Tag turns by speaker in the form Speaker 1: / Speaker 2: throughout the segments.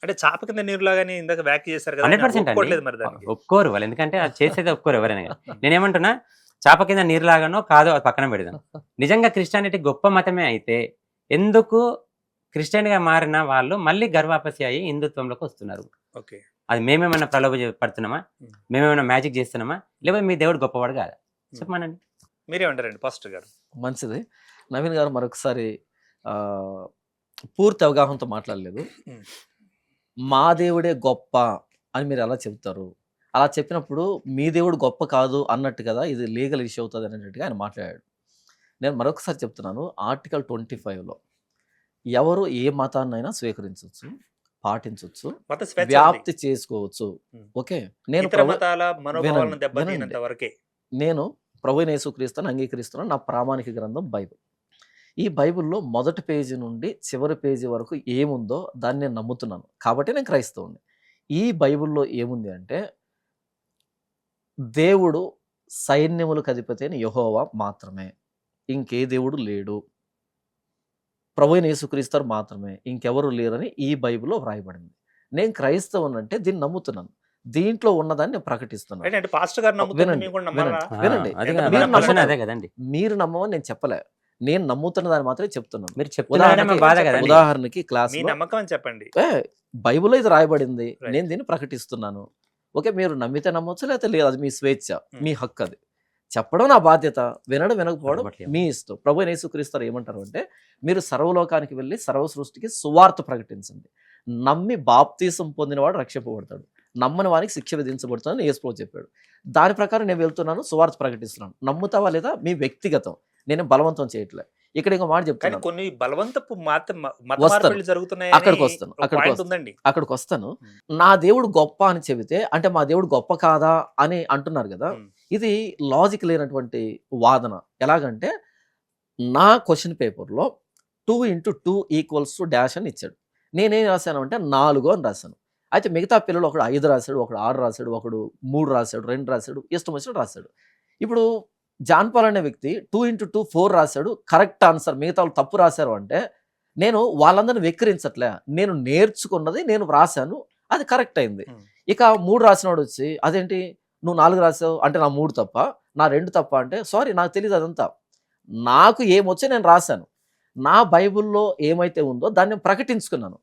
Speaker 1: అంటే చాప కింద నీరులాగానే ఇందాక వ్యాఖ్య చేశారు కదా! ఆయన
Speaker 2: 100% అండి.
Speaker 1: ఒప్పుకోవట్లేదు మరి దానికి.
Speaker 2: ఒప్పుకోరు వాళ్ళు. ఎందుకంటే అది చేసేది ఒప్పుకోరు ఎవరైనా గాని.
Speaker 1: హ్మ్.
Speaker 2: నేనేమంటున్నా చాప కింద నీరులాగానో కాదో అది పక్కన పెడదాం. నిజంగా క్రిస్టియానిటీ గొప్ప మతమే అయితే ఎందుకు క్రిస్టియన్‌గా మారిన వాళ్ళు మళ్ళీ గర్వాపసి అయ్యి హిందుత్వంలోకి వస్తున్నారు?
Speaker 1: ఓకే.
Speaker 2: అది మేమేమన్నా పడుతున్నామా?
Speaker 1: హ్మ్.
Speaker 2: మేమేమన్నా మ్యాజిక్ చేస్తున్నామా? లేకపోతే మీ దేవుడు గొప్పవాడు కాదా? చెప్పమనండి.
Speaker 1: మీరేమంటారండి పాస్టర్ గారు?
Speaker 3: మంచిది. నవీన్ గారు మరొకసారి ఆహ్, పూర్తి అవగాహనతో మాట్లాడలేదు.
Speaker 1: హ్మ్.
Speaker 3: మా దేవుడే గొప్ప అని మీరెలా చెప్తారు? అలా చెప్పినప్పుడు మీ దేవుడు గొప్ప కాదు అన్నట్టు కదా! ఇది లీగల్ ఇష్యూ అవుతది అనేటట్టుగా ఆయన మాట్లాడాడు. నేను మరొకసారి చెప్తున్నాను. ఆర్టికల్ 25లో ఎవరు ఏ మతాన్నైనా స్వీకరించొచ్చు, పాటించొచ్చు,
Speaker 1: మత స్వేచ్ఛ ఉంది.
Speaker 3: వ్యాప్తి చేసుకోవచ్చు.
Speaker 1: హ్మ్.
Speaker 3: ఓకే. నేను
Speaker 1: ఇతర మతాల మనోభావాలను
Speaker 3: వినండి.
Speaker 1: దెబ్బతీయనంత వరకే.
Speaker 3: నేను ప్రభువైన యేసుక్రీస్తుని అంగీకరిస్తున్నాను. నా ప్రామాణిక గ్రంథం బైబిల్. ఈ బైబిల్‌లో మొదటి పేజీ నుండి చివరి పేజీ వరకు ఏముందో దాన్ని నేను నమ్ముతున్నాను. కాబట్టి నేను క్రైస్తవుడిని. ఈ బైబిల్‌లో ఏముంది అంటే, దేవుడు సైన్యములకు అధిపతి అయిన యెహోవా మాత్రమే. ఇంకే దేవుడు లేడు. ప్రభువైన యేసుక్రీస్తు మాత్రమే. ఇంకెవరు లేరని ఈ బైబిల్‌లో వ్రాయబడింది. నేను క్రైస్తవునంటే దీన్ని నమ్ముతున్నాను. దీంట్లో ఉన్నదాన్ని నేను ప్రకటిస్తున్నాను.
Speaker 1: రైట్ అంటే పాస్టర్ గారు నమ్ముతుంది
Speaker 3: వినండి.
Speaker 1: మేము కూడా నమ్మాలా?
Speaker 3: వినండి.
Speaker 2: అది
Speaker 1: ఎంత
Speaker 2: మన
Speaker 3: మీరు
Speaker 2: క్వెషన్
Speaker 3: నమ్మరు.
Speaker 2: అదే కదండి.
Speaker 3: మీరు నమ్మమని నేను చెప్పలే. నేను నమ్ముతున్న దాన్ని మాత్రమే చెప్తున్నాను.
Speaker 2: మీరు చెప్తున్నారనే మా బాధ కదండి.
Speaker 3: ఉదాహరణకి
Speaker 1: మీ
Speaker 3: క్లాస్‌లో
Speaker 1: నమ్మకం అని చెప్పండి.
Speaker 3: బైబిల్‌లో ఇది రాయబడింది.
Speaker 1: Right.
Speaker 3: నేను దీన్ని ప్రకటిస్తున్నాను. ఓకే. మీరు నమ్మితే నమ్మొచ్చు లేకపోతే లేదు. అది మీ స్వేచ్ఛ. మీ హక్కు అది. చెప్పడం నా బాధ్యత. వినడం వినకపోవడం
Speaker 2: పొరపాట్లు
Speaker 3: మీ ఇష్టం. ప్రభువైన యేసుక్రీస్తు ఏమంటారు అంటే, మీరు సర్వలోకానికి వెళ్లి సర్వ సృష్టికి సువార్త ప్రకటించండి. నమ్మి బాప్తీసం పొందినవాడు రక్షింపబడతాడు. నమ్మని వానికి శిక్ష విధించబడుతుందని యేసు ప్రభువు చెప్పాడు. దాని ప్రకారం నేను వెళ్తున్నాను, సువార్త ప్రకటిస్తున్నాను. నమ్ముతావా లేదా మీ వ్యక్తిగతం. నేను బలవంతం చేయట్లే. ఇక్కడ ఇంకో మాట
Speaker 1: కానీ
Speaker 3: చెప్తున్నాను.
Speaker 1: కొన్ని బలవంతపు మత
Speaker 3: వస్తాను.
Speaker 1: మార్పిడులు జరుగుతున్నాయని
Speaker 3: అక్కడికి వస్తాను.
Speaker 1: ఒక పాయింట్ ఉందండి.
Speaker 3: అక్కడికి వస్తాను. నా దేవుడు గొప్ప అని చెబితే అంటే మా దేవుడు గొప్ప కాదా అని అంటున్నారు కదా!
Speaker 1: Hmm.
Speaker 3: ఇది లాజిక్ లేనటువంటి వాదన. ఎలాగంటే నా క్వెషన్ పేపర్‌లో 2 × 2 = డాష్ అని ఇచ్చాడు. నేనేం రాశాను అంటే 4 అని రాశాను. అయితే మిగతా పిల్లలు ఒకడు 5 రాశాడు, ఒకడు 6 రాశాడు, ఒకడు 3 రాశాడు, 2 రాశాడు, ఇష్టం వచ్చినట్టు రాశాడు. ఇప్పుడు జాన్ పాల్ అనే వ్యక్తి 2 × 2 4 రాశాడు. Correct answer. మిగతా వాళ్ళు తప్పు రాశారు అంటే నేను వాళ్ళందరిని వెక్కిరించట్లే. నేను నేర్చుకున్నది నేను వ్రాసాను. అది కరెక్ట్ అయింది.
Speaker 1: Hmm.
Speaker 3: ఇక 3 రాసినోడు వచ్చి అదేంటి నువ్వు 4 రాసావు అంటే నా 3 తప్ప, నా 2 తప్ప అంటే సారీ నాకు తెలీదు అదంతా. నాకు ఏమొచ్చో నేను రాశాను. నా బైబిల్‌లో ఏమైతే ఉందో దాన్ని నేను ప్రకటించుకున్నాను.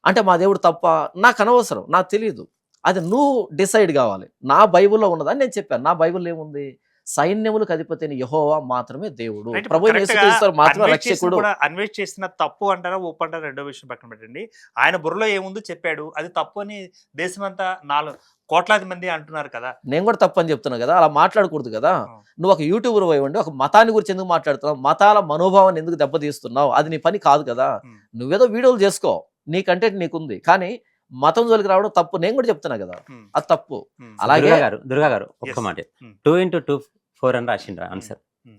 Speaker 3: అంటే మా దేవుడు తప్ప నాకు అనవసరం. నాకు తెలీదు. అది నువ్వు డిసైడ్ కావాలి. నా బైబిల్‌లో ఉన్నదని నేను చెప్పాను. నా బైబిల్‌లో ఏముంది? సైన్యములకు అధిపతి అయిన యెహోవా మాత్రమే దేవుడు.
Speaker 1: Right.
Speaker 3: ప్రభువైన
Speaker 1: Correct గా
Speaker 3: యేసుక్రీస్తు మాత్రమే
Speaker 1: అన్వేష్ చేసిన
Speaker 3: రక్షకుడు.
Speaker 1: కూడా అన్వేష్ చేసిన తప్పు అంటారా, ఒప్పు అంటారా రెండో విషయం పక్కన పెట్టండి. ఆయన బుర్రలో ఏముందో చెప్పాడు. అది తప్పు అని దేశమంతా 4 కోట్లాది మంది అంటున్నారు కదా.
Speaker 3: నేను కూడా తప్పని చెప్తున్నా కదా! అలా మాట్లాడకూడదు కదా!
Speaker 1: Hmm.
Speaker 3: నువ్వు ఒక యూట్యూబర్ అయ్యుండి ఒక మతాన్ని గురించి ఎందుకు మాట్లాడుతున్నావు? మతాల మనోభావాన్ని ఎందుకు దెబ్బతీస్తున్నావు? అది నీ పని కాదు కదా!
Speaker 1: Hmm.
Speaker 3: నువ్వేదో వీడియోలు చేసుకో. నీ కంటెంట్ నీకుంది. కానీ మతం జోలికి రావడం తప్పు. నేను కూడా చెప్తున్నా కదా!
Speaker 1: Hmm.
Speaker 3: అది తప్పు.
Speaker 1: Hmm.
Speaker 3: అలాగే
Speaker 2: దుర్గా గారు ఒక్క
Speaker 1: Yes.
Speaker 2: మాట.
Speaker 1: Hmm.
Speaker 2: 2 × 2 4 అని రాసిండ్రు ఆన్సర్.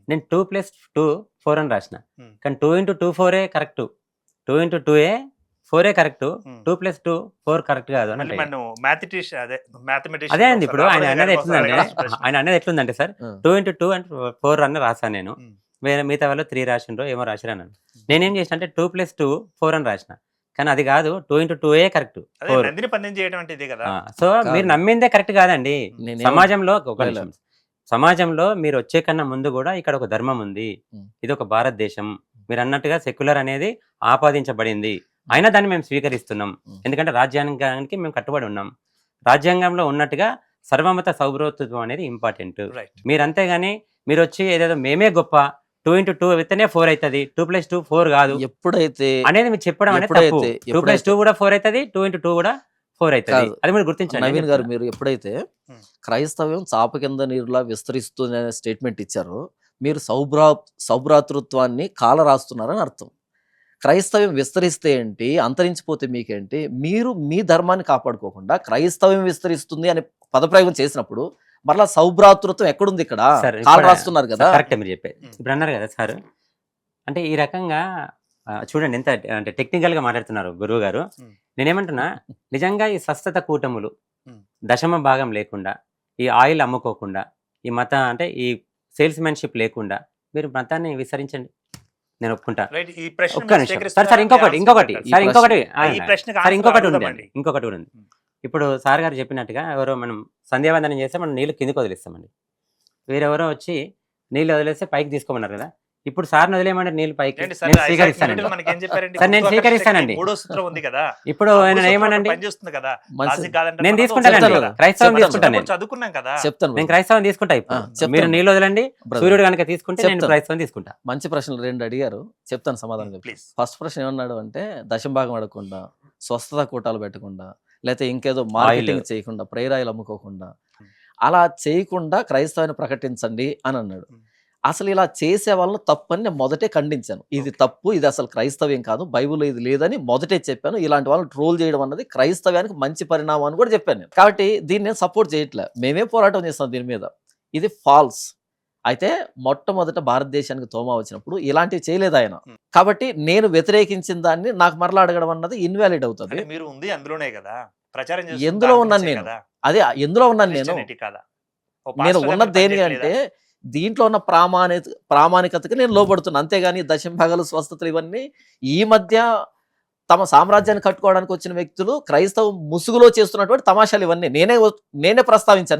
Speaker 2: నేను 2 + 2 4 అని రాసిన.
Speaker 1: Hmm.
Speaker 2: కానీ 2 × 2 4 కరెక్ట్. 2 × 2 4 కరెక్ట్.
Speaker 1: Hmm.
Speaker 2: 2 + 2 4 కరెక్ట్ కాదు అని
Speaker 1: మళ్ళీ
Speaker 2: అంటే.
Speaker 1: మనం మ్యాథమెటిషియన్
Speaker 2: అదే అండి ఇప్పుడు ఆయన అనేది ఎట్లుందంటే సార్
Speaker 3: ఆ.
Speaker 2: 2 × 2 అంటే 4 అని రాసాను నేను.
Speaker 1: Hmm.
Speaker 2: వేరే మిగతా వాళ్ళు 3 రాసిండ్రో ఏమో రాసిరా అన్నాను. నేనేం చేసిన అంటే 2 + 2 4 అని రాసిన. కానీ అది కాదు 2 × 2 కరెక్ట్.
Speaker 1: అదే నందిని పందెం చేయడం అంటే ఇదే కదా.
Speaker 2: సో మీరు నమ్మిందే కరెక్ట్ కాదండి.
Speaker 3: నేనేమో-
Speaker 2: సమాజంలో ఒక
Speaker 3: లేదు.
Speaker 2: నిమిషం. సమాజంలో మీరు వచ్చే కన్నా ముందు కూడా ఇక్కడ ఒక ధర్మం ఉంది.
Speaker 3: Hmm.
Speaker 2: ఇది ఒక భారతదేశం. మీరు అన్నట్టుగా సెక్యులర్ అనేది ఆపాదించబడింది. అయినా దాన్ని మేము స్వీకరిస్తున్నాం.
Speaker 3: Hmm.
Speaker 2: ఎందుకంటే రాజ్యాంగానికి మేము కట్టుబడి ఉన్నాం. రాజ్యాంగంలో ఉన్నట్టుగా సర్వమత సౌభ్రతత్వం అనేది ఇంపార్టెంట్.
Speaker 1: రైట్.
Speaker 2: మీరు అంతేగాని మీరు వచ్చి ఏదేదో మేమే గొప్ప 2 × 2 అయితేనే 4 అవుతుంది. 2 + 2 4 కాదు
Speaker 3: ఎప్పుడైతే
Speaker 2: అనేది మీరు చెప్పడం అనేది తప్పు. 2 + 2 కూడా 4 అవుతుంది. 2 × 2 కూడా 4 అవుతుంది.
Speaker 3: కాదు.
Speaker 2: అది మీరు గుర్తించండి.
Speaker 3: నవీన్ గారు మీరు ఎప్పుడైతే
Speaker 1: Hmm.
Speaker 3: క్రైస్తవ్యం చాప కింద నీరులా విస్తరిస్తుంది అనే స్టేట్మెంట్ ఇచ్చారో మీరు సౌభ్రాతృత్వాన్ని కాల రాస్తున్నారని అర్థం. క్రైస్తవ్యం విస్తరిస్తే ఏంటి, అంతరించిపోతే మీకేంటి? మీరు మీ ధర్మాన్ని కాపాడుకోకుండా క్రైస్తవ్యం విస్తరిస్తుంది అనే పదప్రయోగం చేసినప్పుడు మరలా సౌభ్రాతృత్వం ఎక్కడుంది ఇక్కడ?
Speaker 2: సార్,
Speaker 3: కాల
Speaker 2: ఇప్పుడు
Speaker 3: రాస్తున్నారు కదా.
Speaker 2: కరెక్టే మీరు చెప్పేది. ఇప్పుడు అన్నారు కదా సార్, అంటే ఈ రకంగా చూడండి ఎంత అంటే టెక్నికల్ గా మాట్లాడుతున్నారు గురువు గారు.
Speaker 1: Hmm.
Speaker 2: నేనేమంటున్నా, నిజంగా ఈ స్వస్థత కూటములు
Speaker 1: Hmm.
Speaker 2: దశమ భాగం లేకుండా, ఈ ఆయిల్ అమ్ముకోకుండా, ఈ మత అంటే ఈ సేల్స్ మెన్షిప్ లేకుండా మీరు మతాన్ని విస్తరించండి. నేను ఒప్పుకుంటా.
Speaker 1: రైట్. ఈ ప్రశ్న
Speaker 2: ఒక్క
Speaker 1: మీరు
Speaker 2: నిమిషం సార్.
Speaker 1: స్వీకరిస్తున్నారా?
Speaker 2: సార్ ఇంకొకటి
Speaker 1: మీ
Speaker 2: ఇంకొకటి
Speaker 1: ఆన్సర్
Speaker 3: ఈ
Speaker 2: సార్ ఇంకొకటి
Speaker 1: ఈ ప్రశ్నకి
Speaker 2: సార్
Speaker 1: ఆన్సర్
Speaker 2: ఇంకొకటి ఉంది
Speaker 1: అడుగుదామండి.
Speaker 2: ఇంకొకటి కూడా ఉంది. ఇప్పుడు సార్ గారు చెప్పినట్టుగా ఎవరో మనం సంధ్యావందనం చేస్తే మనం నీళ్లు కిందికి వదిలేస్తామండి. వేరెవరో వచ్చి నీళ్ళు వదిలేస్తే పైకి తీసుకోమన్నారు కదా. ఇప్పుడు సార్ని వదిలేయమంటే నీళ్ళు పైకి
Speaker 1: ఏంటి సార్,
Speaker 2: నేను
Speaker 1: ఐజాక్
Speaker 2: స్వీకరిస్తానండి.
Speaker 1: న్యూటన్ మనకేం చెప్పారండి?
Speaker 2: సార్ నేను
Speaker 1: గురుత్వాకర్షణ
Speaker 2: స్వీకరిస్తానండి.
Speaker 1: శక్తి మూడో సూత్రం ఉంది కదా.
Speaker 2: ఇప్పుడు
Speaker 1: ఆ మూడో
Speaker 2: ఆయన
Speaker 1: సూత్రం
Speaker 2: ఏమనండి
Speaker 1: పనిచేస్తుంది కదా.
Speaker 3: మంచిది.
Speaker 1: లాజిక్ కాదంటే
Speaker 2: నేను
Speaker 1: మనం
Speaker 2: తీసుకుంటానండి.
Speaker 1: చెప్తాను కదా.
Speaker 2: క్రైస్తవం
Speaker 3: చెప్తాను.
Speaker 2: తీసుకుంటాను నేను.
Speaker 1: చదువుకున్నాం కదా.
Speaker 3: చెప్తాను
Speaker 2: నేను
Speaker 3: brother.
Speaker 2: క్రైస్తవం తీసుకుంటా. ఇప్పుడు
Speaker 3: చెప్తాను.
Speaker 2: మీరు నీళ్ళు వదలండి.
Speaker 3: Brother.
Speaker 2: సూర్యుడు కనుక తీసుకుంటే నేను
Speaker 3: చెప్తాను.
Speaker 2: క్రైస్తవం తీసుకుంటా.
Speaker 3: మంచి ప్రశ్నలు 2 అడిగారు, చెప్తాను సమాధానం చెప్తాను.
Speaker 1: ప్లీజ్.
Speaker 3: ఫస్ట్ ప్రశ్న ఏమన్నాడు అంటే దశంభాగం అడగకుండా, స్వస్థత కూటాలు పెట్టకుండా, లేకపోతే ఇంకేదో మార్కెటింగ్ చేయకుండా, ప్రేయర్ ఆయిల్ అమ్ముకోకుండా, అలా చేయకుండా క్రైస్తవాన్ని ప్రకటించండి అని అన్నాడు. అసలు ఇలా చేసే వాళ్ళని తప్పని నేను మొదటే ఖండించాను. ఇది తప్పు, ఇది అసలు క్రైస్తవ్యం కాదు, బైబిల్లో ఇది లేదని మొదటే చెప్పాను. ఇలాంటి వాళ్ళని ట్రోల్ చేయడం అన్నది క్రైస్తవ్యానికి మంచి పరిణామం అని కూడా చెప్పాను నేను. కాబట్టి దీన్ని నేను సపోర్ట్ చేయట్లే, మేమే పోరాటం చేస్తాం దీని మీద. ఇది ఫాల్స్. అయితే మొట్టమొదట భారతదేశానికి తోమా వచ్చినప్పుడు ఇలాంటివి చేయలేదు ఆయన. కాబట్టి నేను వ్యతిరేకించిన దాన్ని నాకు మరలా అడగడం అన్నది ఇన్వాలిడ్ అవుతుంది.
Speaker 1: అంటే మీరు ఉంది అందులోనే కదా, ప్రచారం చేస్తుంది
Speaker 3: ఎందులో
Speaker 1: దాని
Speaker 3: ఉన్నాను
Speaker 1: గురించే
Speaker 3: నేను?
Speaker 1: కదా.
Speaker 3: అదే ఎందులో ఉన్నాను నేను.
Speaker 1: క్రిస్టియానిటీ కాదా? ఓ
Speaker 3: నేను
Speaker 1: పాస్టర్గా
Speaker 3: ఉన్న
Speaker 1: మీరు
Speaker 3: దేని
Speaker 1: పనిచేయట్లేదా?
Speaker 3: అంటే దీంట్లో ఉన్న ప్రామాణికతకి నేను లోబడుతున్నా, అంతేగాని దశంభాగాలు, స్వస్థతలు ఇవన్నీ ఈ మధ్య తమ సామ్రాజ్యాన్ని కట్టుకోవడానికి వచ్చిన వ్యక్తులు క్రైస్తవ ముసుగులో చేస్తున్నటువంటి తమాషాలు ఇవన్నీ నేనే ప్రస్తావించాను కదా.